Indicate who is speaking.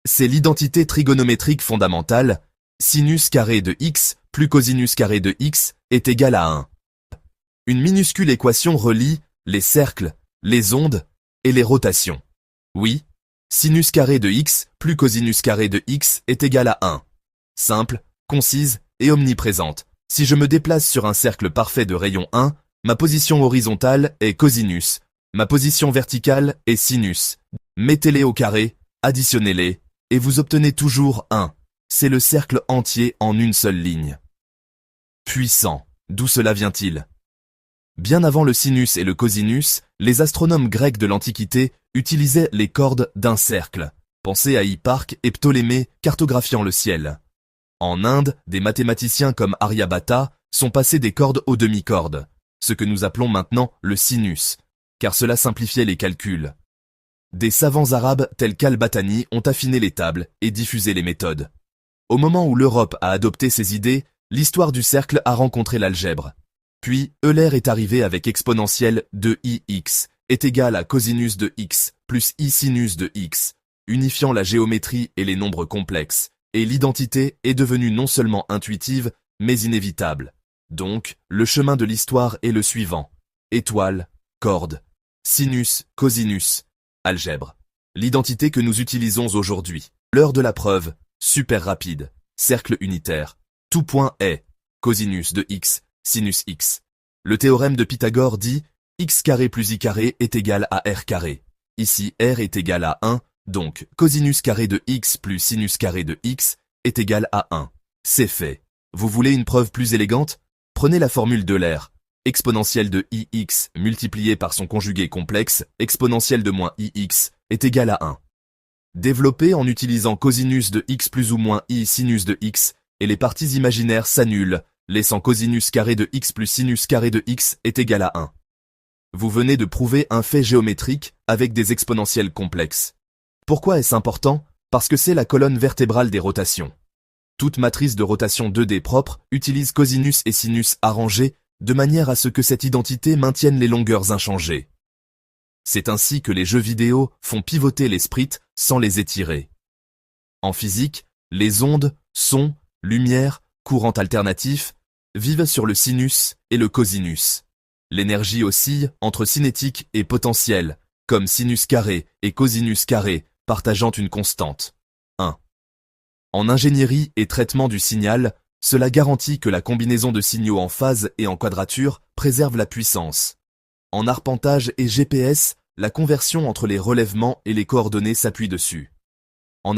Speaker 1: C'est l'identité trigonométrique fondamentale, sinus carré de x plus cosinus carré de x est égal à 1. Une minuscule équation relie les cercles, les ondes et les rotations. Oui, sinus carré de x plus cosinus carré de x est égal à 1. Simple, concise et omniprésente. Si je me déplace sur un cercle parfait de rayon 1, ma position horizontale est cosinus, ma position verticale est sinus. Mettez-les au carré, additionnez-les, et vous obtenez toujours 1. C'est le cercle entier en une seule ligne. Puissant. D'où cela vient-il? Bien avant le sinus et le cosinus, les astronomes grecs de l'Antiquité utilisaient les cordes d'un cercle. Pensez à Hipparque et Ptolémée cartographiant le ciel. En Inde, des mathématiciens comme Aryabhata sont passés des cordes aux demi-cordes, ce que nous appelons maintenant le sinus, car cela simplifiait les calculs. Des savants arabes tels qu'Al-Battani ont affiné les tables et diffusé les méthodes. Au moment où l'Europe a adopté ces idées, l'histoire du cercle a rencontré l'algèbre. Puis, Euler est arrivé avec exponentielle de ix est égal à cosinus de x plus i sinus de x, unifiant la géométrie et les nombres complexes, et l'identité est devenue non seulement intuitive, mais inévitable. Donc, le chemin de l'histoire est le suivant. Étoile, corde, sinus, cosinus, algèbre. L'identité que nous utilisons aujourd'hui. L'heure de la preuve, super rapide, cercle unitaire. Tout point est cosinus de x, sinus x. Le théorème de Pythagore dit x carré plus i carré est égal à r carré. Ici, r est égal à 1, donc cosinus carré de x plus sinus carré de x est égal à 1. C'est fait. Vous voulez une preuve plus élégante? Prenez la formule d'Euler. Exponentielle de ix multiplié par son conjugué complexe, exponentielle de moins ix, est égal à 1. Développé en utilisant cosinus de x plus ou moins i sinus de x, et les parties imaginaires s'annulent, laissant cosinus carré de x plus sinus carré de x est égal à 1. Vous venez de prouver un fait géométrique avec des exponentielles complexes. Pourquoi est-ce important? Parce que c'est la colonne vertébrale des rotations. Toute matrice de rotation 2D propre utilise cosinus et sinus arrangés de manière à ce que cette identité maintienne les longueurs inchangées. C'est ainsi que les jeux vidéo font pivoter les sprites sans les étirer. En physique, les ondes, sons, lumière, courant alternatif, vivent sur le sinus et le cosinus. L'énergie oscille entre cinétique et potentiel, comme sinus carré et cosinus carré, partageant une constante. 1. En ingénierie et traitement du signal, cela garantit que la combinaison de signaux en phase et en quadrature préserve la puissance. En arpentage et GPS, la conversion entre les relèvements et les coordonnées s'appuie dessus. En